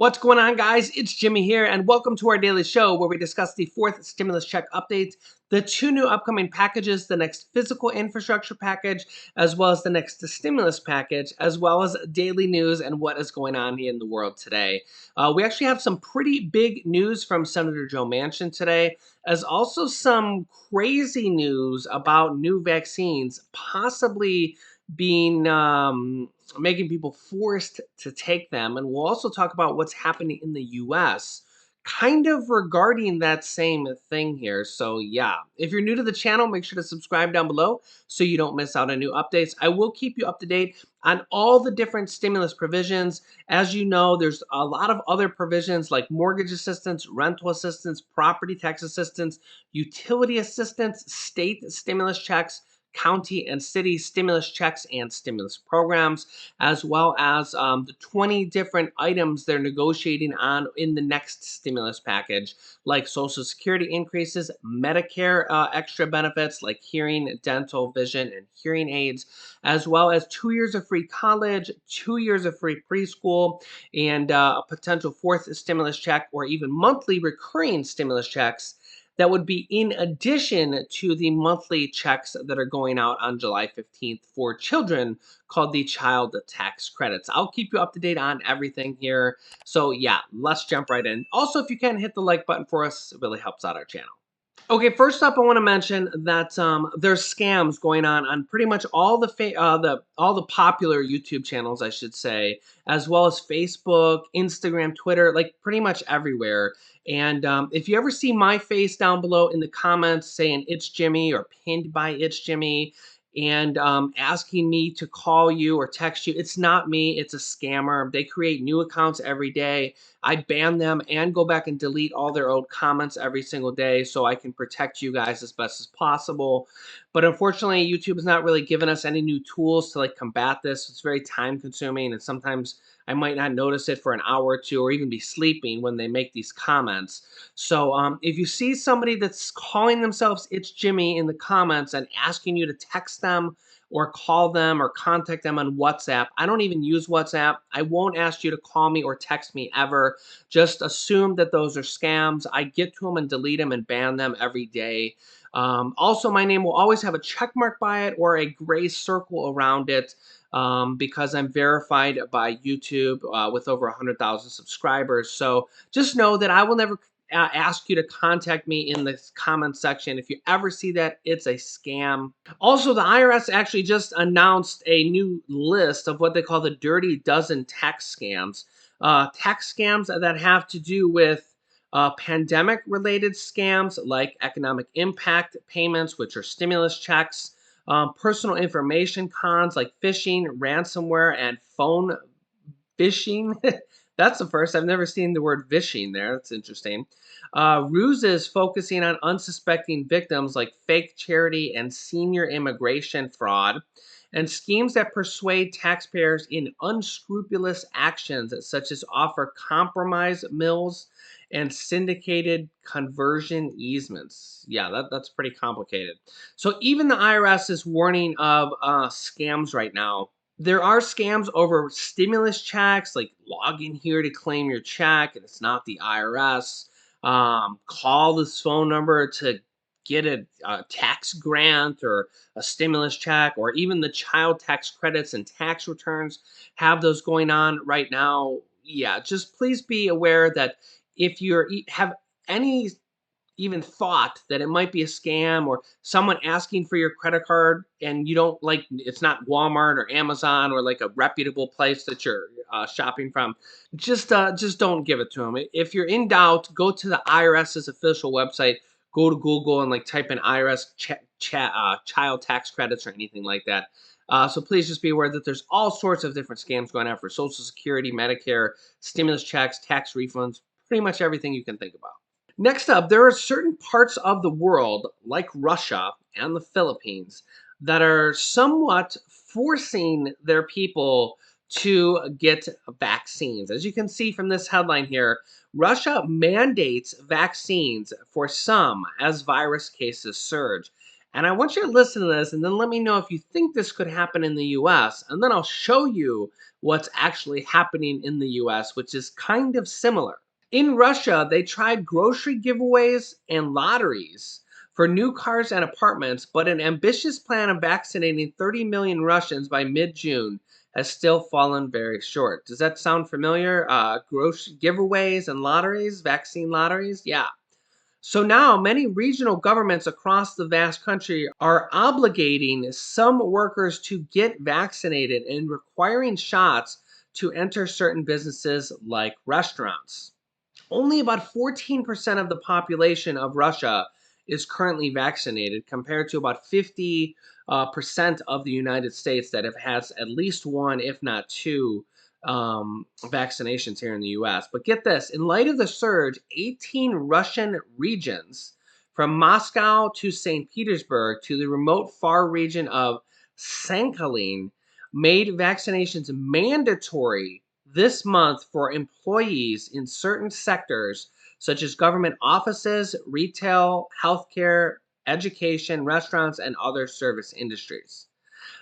What's going on, guys? It's Jimmy here, and welcome to our daily show where we discuss the fourth stimulus check updates, the two new upcoming packages, the next physical infrastructure package, as well as the next stimulus package, as well as daily news and what is going on in the world today. We actually have some pretty big news from Senator Joe Manchin today, as also some crazy news about new vaccines possibly being making people forced to take them. And we'll also talk about what's happening in the US, kind of regarding that same thing here. So, yeah, if you're new to the channel, make sure to subscribe down below so you don't miss out on new updates. I will keep you up to date on all the different stimulus provisions. As you know, there's a lot of other provisions like mortgage assistance, rental assistance, property tax assistance, utility assistance, state stimulus checks, county and city stimulus checks and stimulus programs, as well as the 20 different items they're negotiating on in the next stimulus package, like Social Security increases, Medicare extra benefits like hearing, dental, vision, and hearing aids, as well as 2 years of free college, 2 years of free preschool, and a potential fourth stimulus check or even monthly recurring stimulus checks that would be in addition to the monthly checks that are going out on July 15th for children called the child tax credits. I'll keep you up to date on everything here. So yeah, let's jump right in. Also, if you can hit the like button for us, it really helps out our channel. Okay, first up, I want to mention that there's scams going on pretty much all the popular YouTube channels, I should say, as well as Facebook, Instagram, Twitter, like pretty much everywhere. And if you ever see my face down below in the comments saying "It's Jimmy" or pinned by "It's Jimmy," and asking me to call you or text you, it's not me. It's a scammer. They create new accounts every day. I ban them and go back and delete all their old comments every single day so I can protect you guys as best as possible. But unfortunately, YouTube is not really giving us any new tools to like combat this. It's very time consuming, and sometimes I might not notice it for an hour or two or even be sleeping when they make these comments. So if you see somebody that's calling themselves "It's Jimmy" in the comments and asking you to text them or call them or contact them on WhatsApp. I don't even use WhatsApp. I won't ask you to call me or text me ever. Just assume that those are scams. I get to them and delete them and ban them every day. Also, my name will always have a check mark by it or a gray circle around it because I'm verified by YouTube with over 100,000 subscribers. So just know that I will never ask you to contact me in the comment section. If you ever see that, it's a scam. Also, the IRS actually just announced a new list of what they call the Dirty Dozen tax scams. Tax scams that have to do with pandemic-related scams like economic impact payments, which are stimulus checks, personal information cons like phishing, ransomware, and phone phishing. That's the first. I've never seen the word vishing there. That's interesting. Ruses focusing on unsuspecting victims like fake charity and senior immigration fraud, and schemes that persuade taxpayers in unscrupulous actions such as offer compromise mills and syndicated conversion easements. Yeah, that's pretty complicated. So even the IRS is warning of scams right now. There are scams over stimulus checks, like log in here to claim your check, and it's not the IRS. Call this phone number to get a tax grant or a stimulus check, or even the child tax credits and tax returns have those going on right now. Yeah, just please be aware that if have any even thought that it might be a scam or someone asking for your credit card and you don't like it's not Walmart or Amazon or like a reputable place that you're shopping from, just don't give it to them. If you're in doubt, go to the IRS's official website, go to Google and like type in IRS child tax credits or anything like that. So please just be aware that there's all sorts of different scams going on for Social Security, Medicare, stimulus checks, tax refunds, pretty much everything you can think about. Next up, there are certain parts of the world, like Russia and the Philippines, that are somewhat forcing their people to get vaccines. As you can see from this headline here, Russia mandates vaccines for some as virus cases surge. And I want you to listen to this and then let me know if you think this could happen in the US. And then I'll show you what's actually happening in the US, which is kind of similar. In Russia, they tried grocery giveaways and lotteries for new cars and apartments, but an ambitious plan of vaccinating 30 million Russians by mid-June has still fallen very short. Does that sound familiar? Grocery giveaways and lotteries, vaccine lotteries? Yeah. So now many regional governments across the vast country are obligating some workers to get vaccinated and requiring shots to enter certain businesses like restaurants. Only about 14% of the population of Russia is currently vaccinated, compared to about 50 percent of the United States that have had at least one, if not two, vaccinations here in the US. But get this, in light of the surge, 18 Russian regions, from Moscow to St. Petersburg to the remote far region of Sakhalin, made vaccinations mandatory this month for employees in certain sectors such as government offices, retail, healthcare, education, restaurants, and other service industries.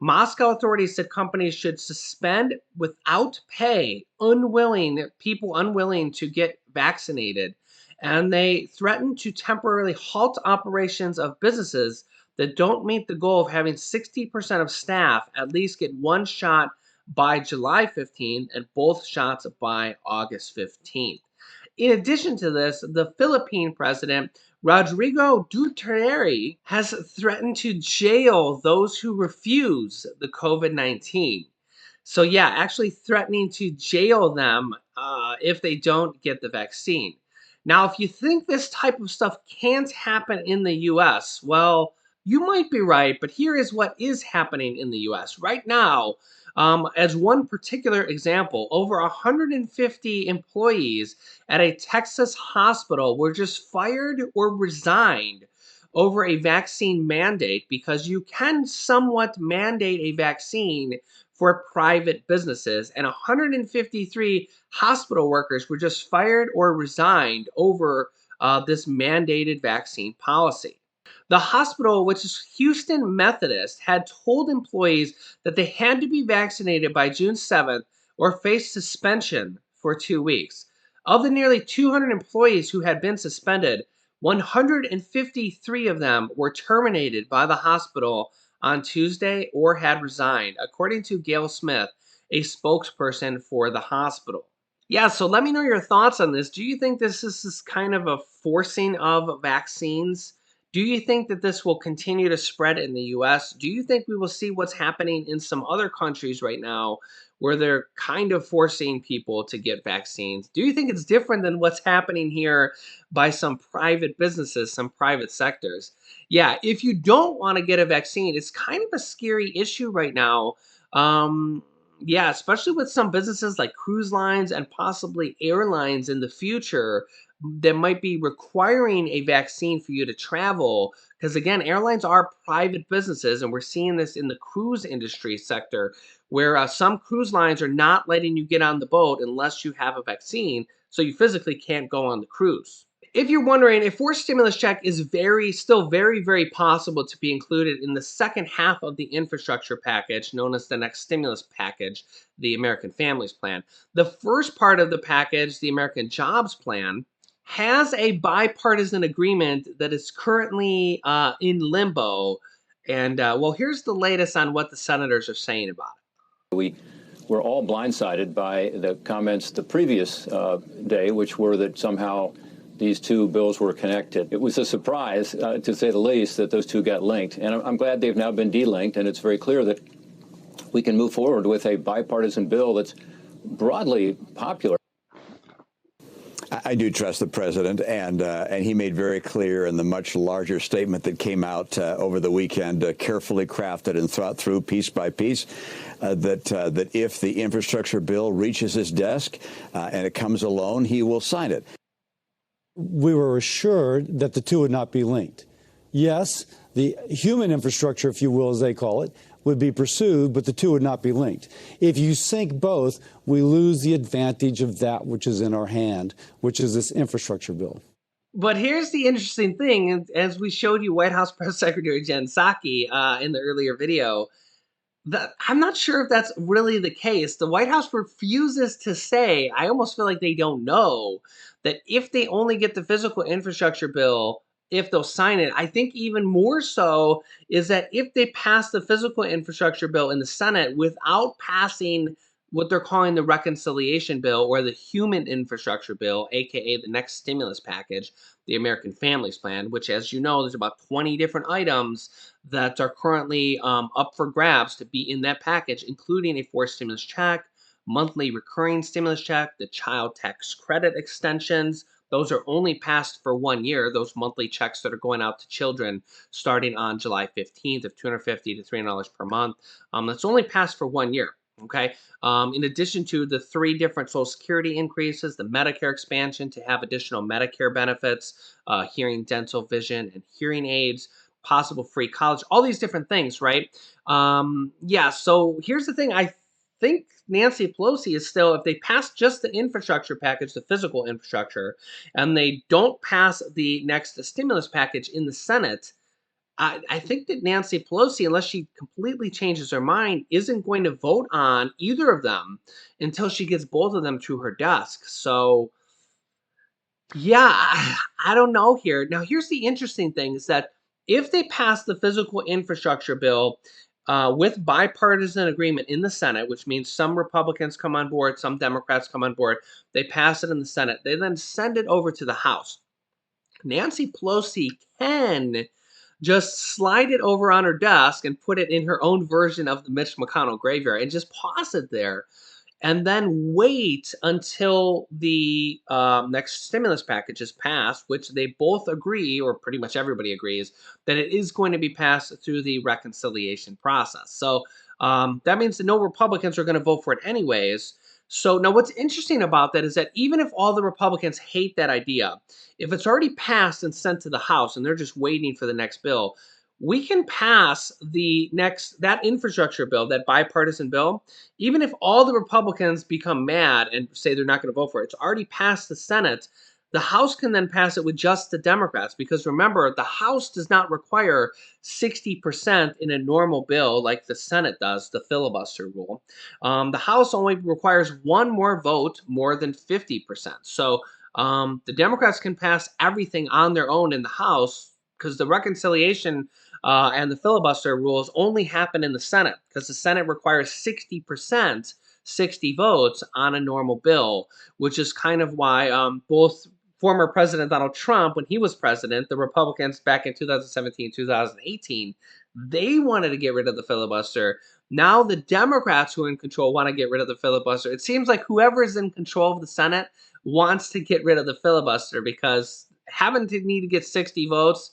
Moscow authorities said companies should suspend without pay people unwilling to get vaccinated, and they threatened to temporarily halt operations of businesses that don't meet the goal of having 60% of staff at least get one shot by July 15th and both shots by August 15th. In addition to this, the Philippine president, Rodrigo Duterte, has threatened to jail those who refuse the COVID-19. So, yeah, actually threatening to jail them if they don't get the vaccine. Now, if you think this type of stuff can't happen in the US, well, you might be right, but here is what is happening in the US. Right now, as one particular example, over 150 employees at a Texas hospital were just fired or resigned over a vaccine mandate, because you can somewhat mandate a vaccine for private businesses. And 153 hospital workers were just fired or resigned over this mandated vaccine policy. The hospital, which is Houston Methodist, had told employees that they had to be vaccinated by June 7th or face suspension for 2 weeks. Of the nearly 200 employees who had been suspended, 153 of them were terminated by the hospital on Tuesday or had resigned, according to Gail Smith, a spokesperson for the hospital. Yeah, so let me know your thoughts on this. Do you think this is kind of a forcing of vaccines? Do you think that this will continue to spread in the US? Do you think we will see what's happening in some other countries right now where they're kind of forcing people to get vaccines? Do you think it's different than what's happening here by some private businesses, some private sectors? Yeah, if you don't want to get a vaccine, it's kind of a scary issue right now. Yeah, especially with some businesses like cruise lines and possibly airlines in the future that might be requiring a vaccine for you to travel. Because again, airlines are private businesses, and we're seeing this in the cruise industry sector, where some cruise lines are not letting you get on the boat unless you have a vaccine, so you physically can't go on the cruise. If you're wondering, a fourth stimulus check is still very possible to be included in the second half of the infrastructure package, known as the next stimulus package, the American Families Plan. The first part of the package, the American Jobs Plan, has a bipartisan agreement that is currently in limbo. And well, here's the latest on what the senators are saying about it. We were all blindsided by the comments the previous day, which were that somehow these two bills were connected. It was a surprise, to say the least, that those two got linked. And I'm glad they've now been delinked, and it's very clear that we can move forward with a bipartisan bill that's broadly popular. I do trust the president, and he made very clear in the much larger statement that came out over the weekend, carefully crafted and thought through piece by piece, that if the infrastructure bill reaches his desk and it comes alone, he will sign it. We were assured that the two would not be linked. Yes, the human infrastructure, if you will, as they call it, would be pursued, but the two would not be linked. If you sync both, we lose the advantage of that which is in our hand, which is this infrastructure bill. But here's the interesting thing, as we showed you White House Press Secretary Jen Psaki in the earlier video, that I'm not sure if that's really the case. The White House refuses to say, I almost feel like they don't know, that if they only get the physical infrastructure bill, if they'll sign it. I think even more so is that if they pass the physical infrastructure bill in the Senate without passing what they're calling the reconciliation bill or the human infrastructure bill, aka the next stimulus package, the American Families Plan, which, as you know, there's about 20 different items that are currently up for grabs to be in that package, including a forced stimulus check, monthly recurring stimulus check, the child tax credit extensions. Those are only passed for 1 year, those monthly checks that are going out to children starting on July 15th of $250 to $300 per month. That's only passed for 1 year. Okay. In addition to the three different Social Security increases, the Medicare expansion to have additional Medicare benefits, hearing, dental, vision, and hearing aids, possible free college, all these different things, right? Yeah, so here's the thing. I think Nancy Pelosi is still, if they pass just the infrastructure package, the physical infrastructure, and they don't pass the next stimulus package in the Senate, I think that Nancy Pelosi, unless she completely changes her mind, isn't going to vote on either of them until she gets both of them to her desk. So, yeah, I don't know here. Now, here's the interesting thing is that if they pass the physical infrastructure bill with bipartisan agreement in the Senate, which means some Republicans come on board, some Democrats come on board, they pass it in the Senate, they then send it over to the House. Nancy Pelosi can just slide it over on her desk and put it in her own version of the Mitch McConnell graveyard and just pause it there and then wait until the next stimulus package is passed, which they both agree, or pretty much everybody agrees, that it is going to be passed through the reconciliation process. So that means that no Republicans are going to vote for it anyways. So now what's interesting about that is that even if all the Republicans hate that idea, if it's already passed and sent to the House and they're just waiting for the next bill, we can pass that infrastructure bill, that bipartisan bill, even if all the Republicans become mad and say they're not going to vote for it. It's already passed the Senate. The House can then pass it with just the Democrats because remember, the House does not require 60% in a normal bill like the Senate does, the filibuster rule. The House only requires one more vote more than 50%. So the Democrats can pass everything on their own in the House because the reconciliation and the filibuster rules only happen in the Senate because the Senate requires 60%, 60 votes on a normal bill, which is kind of why both former President Donald Trump, when he was president, the Republicans back in 2017, 2018, they wanted to get rid of the filibuster. Now the Democrats who are in control want to get rid of the filibuster. It seems like whoever is in control of the Senate wants to get rid of the filibuster because having to need to get 60 votes,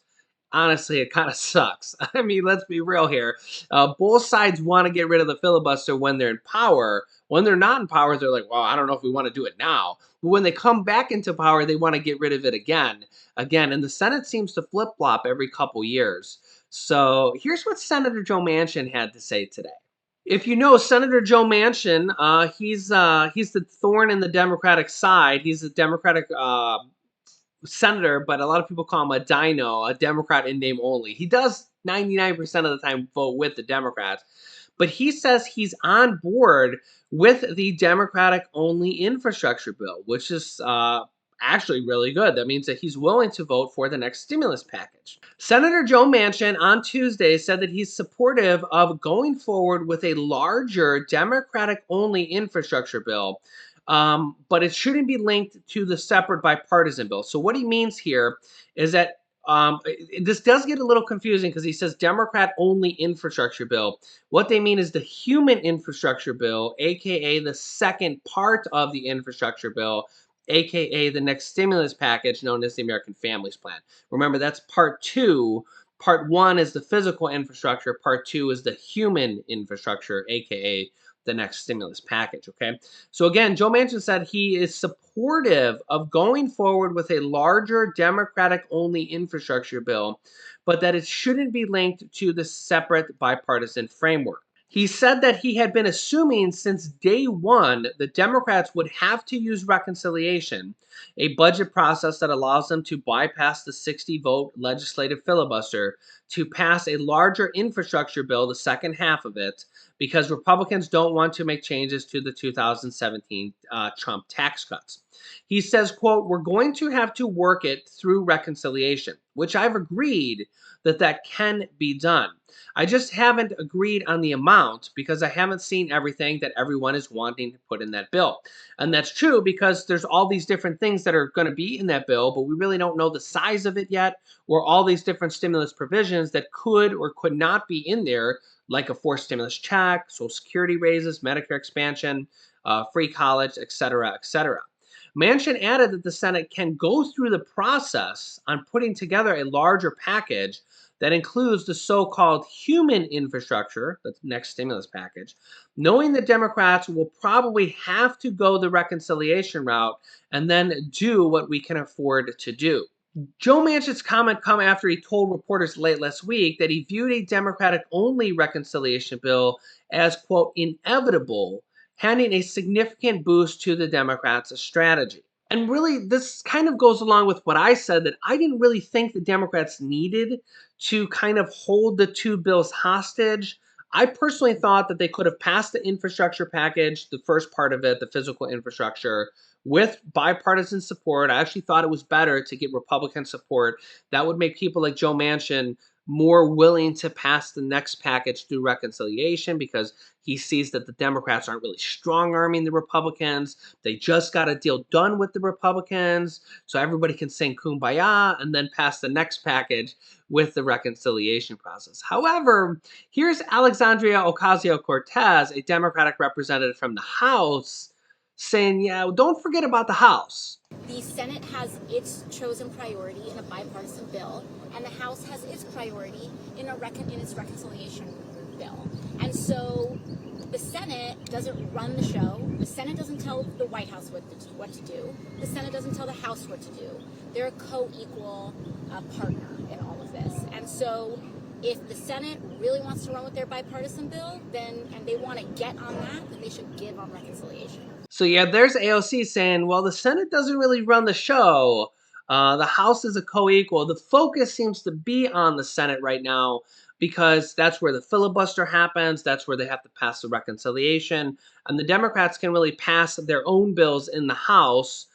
honestly, it kind of sucks. I mean, let's be real here. Both sides want to get rid of the filibuster when they're in power. When they're not in power, they're like, well, I don't know if we want to do it now. But when they come back into power, they want to get rid of it again. And the Senate seems to flip flop every couple years. So here's what Senator Joe Manchin had to say today. If you know Senator Joe Manchin, he's the thorn in the Democratic side. He's a Democratic senator, but a lot of people call him a dino, a Democrat in name only. He does 99% of the time vote with the Democrats, but he says he's on board with the Democratic only infrastructure bill, which is actually really good. That means that he's willing to vote for the next stimulus package. Senator Joe Manchin on Tuesday said that he's supportive of going forward with a larger Democratic only infrastructure bill, but it shouldn't be linked to the separate bipartisan bill. So what he means here is that this does get a little confusing because he says Democrat only infrastructure bill. What they mean is the human infrastructure bill, aka the second part of the infrastructure bill, aka the next stimulus package known as the American Families Plan. Remember, that's part two. Part one is the physical infrastructure. Part two is the human infrastructure, aka the next stimulus package. Okay. So again, Joe Manchin said he is supportive of going forward with a larger Democratic only infrastructure bill, but that it shouldn't be linked to the separate bipartisan framework. He said that he had been assuming since day one the Democrats would have to use reconciliation, a budget process that allows them to bypass the 60-vote legislative filibuster, to pass a larger infrastructure bill, the second half of it, because Republicans don't want to make changes to the 2017 Trump tax cuts. He says, quote, "We're going to have to work it through reconciliation," which I've agreed that that can be done. I just haven't agreed on the amount because I haven't seen everything that everyone is wanting to put in that bill. And that's true because there's all these different things that are going to be in that bill, but we really don't know the size of it yet, or all these different stimulus provisions that could or could not be in there, like a forced stimulus check, Social Security raises, Medicare expansion, free college, et cetera, et cetera. Manchin added that the Senate can go through the process on putting together a larger package that includes the so-called human infrastructure, the next stimulus package, knowing the Democrats will probably have to go the reconciliation route and then do what we can afford to do. Joe Manchin's comment come after he told reporters late last week that he viewed a Democratic-only reconciliation bill as, quote, inevitable, handing a significant boost to the Democrats' strategy. And really, this kind of goes along with what I said, that I didn't really think the Democrats needed to kind of hold the two bills hostage. I personally thought that they could have passed the infrastructure package, the first part of it, the physical infrastructure, with bipartisan support. I actually thought it was better to get Republican support. That would make people like Joe Manchin more willing to pass the next package through reconciliation because he sees that the Democrats aren't really strong arming the Republicans. They just got a deal done with the Republicans, so everybody can sing kumbaya and then pass the next package with the reconciliation process. However, here's Alexandria Ocasio-Cortez, a Democratic representative from the House, saying, yeah, don't forget about the House. The Senate has its chosen priority in a bipartisan bill, and the House has its priority in its reconciliation bill. And so the Senate doesn't run the show. The Senate doesn't tell the White House what to do. The Senate doesn't tell the House what to do. They're a co-equal partner in all of this. And so if the Senate really wants to run with their bipartisan bill, and they want to get on that, then they should give on reconciliation. So yeah, there's AOC saying, well, the Senate doesn't really run the show. The House is a co-equal. The focus seems to be on the Senate right now because that's where the filibuster happens. That's where they have to pass the reconciliation. And the Democrats can really pass their own bills in the House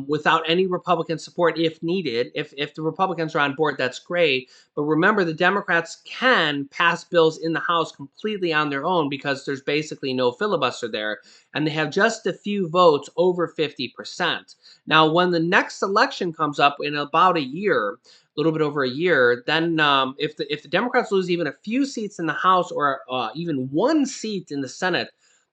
without any Republican support if needed. If the Republicans are on board, that's great. But remember, the Democrats can pass bills in the House completely on their own because there's basically no filibuster there. And they have just a few votes over 50%. Now, when the next election comes up in about a year, a little bit over a year, then if the Democrats lose even a few seats in the House or even one seat in the Senate,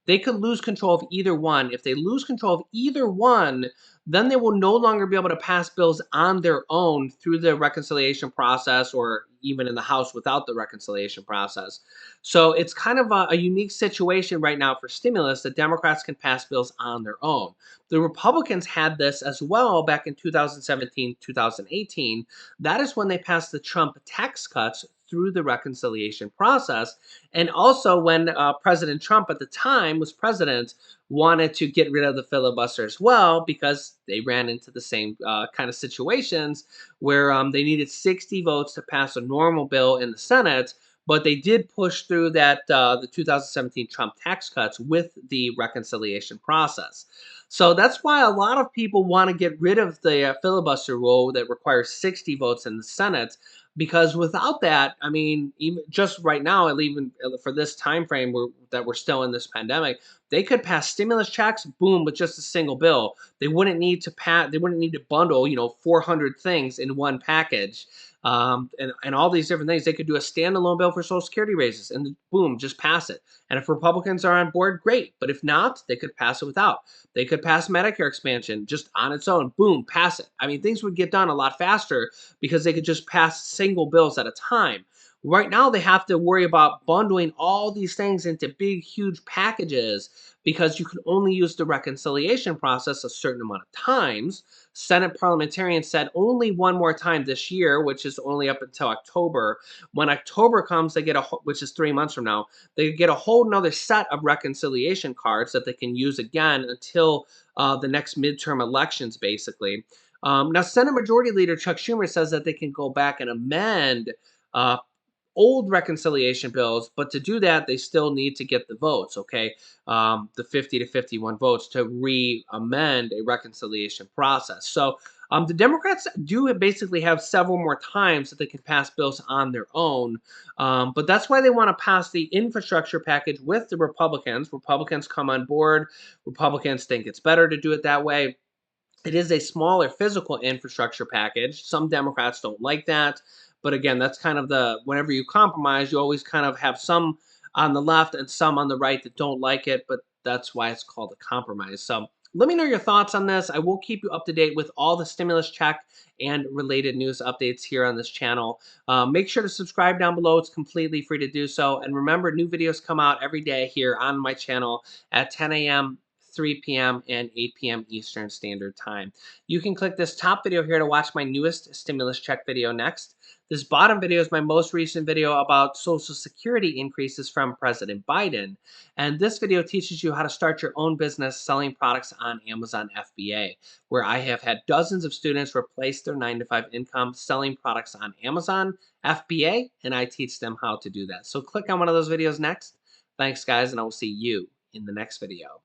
they could lose control of either one. If they lose control of either one, then they will no longer be able to pass bills on their own through the reconciliation process or even in the House without the reconciliation process. So it's kind of a unique situation right now for stimulus that Democrats can pass bills on their own. The Republicans had this as well back in 2017, 2018. That is when they passed the Trump tax cuts through the reconciliation process. And also when President Trump at the time was president, wanted to get rid of the filibuster as well because they ran into the same kind of situations where they needed 60 votes to pass a normal bill in the Senate, but they did push through that the 2017 Trump tax cuts with the reconciliation process. So that's why a lot of people want to get rid of the filibuster rule that requires 60 votes in the Senate. Because without that, I mean, even just right now, and even for this time frame that we're still in this pandemic, they could pass stimulus checks, boom, with just a single bill. They wouldn't need to They wouldn't need to bundle, 400 things in one package, and all these different things. They could do a standalone bill for Social Security raises, and boom, just pass it. And if Republicans are on board, great. But if not, they could pass it without. They could pass Medicare expansion just on its own, boom, pass it. I mean, things would get done a lot faster because they could just pass single bills at a time. Right now, they have to worry about bundling all these things into big, huge packages because you can only use the reconciliation process a certain amount of times. Senate parliamentarians said only one more time this year, which is only up until October. When October comes, they get which is 3 months from now, they get a whole nother set of reconciliation cards that they can use again until the next midterm elections, basically. Now, Senate Majority Leader Chuck Schumer says that they can go back and amend uh, old reconciliation bills, but to do that, they still need to get the votes, okay? The 50 to 51 votes to re-amend a reconciliation process. So the Democrats do basically have several more times that they can pass bills on their own, but that's why they want to pass the infrastructure package with the Republicans. Republicans come on board. Republicans think it's better to do it that way. It is a smaller physical infrastructure package. Some Democrats don't like that. But again, that's kind of whenever you compromise, you always kind of have some on the left and some on the right that don't like it. But that's why it's called a compromise. So let me know your thoughts on this. I will keep you up to date with all the stimulus check and related news updates here on this channel. Make sure to subscribe down below. It's completely free to do so. And remember, new videos come out every day here on my channel at 10 a.m. 3 p.m. and 8 p.m. Eastern Standard Time. You can click this top video here to watch my newest stimulus check video next. This bottom video is my most recent video about Social Security increases from President Biden. And this video teaches you how to start your own business selling products on Amazon FBA, where I have had dozens of students replace their 9-to-5 income selling products on Amazon FBA, and I teach them how to do that. So click on one of those videos next. Thanks, guys, and I will see you in the next video.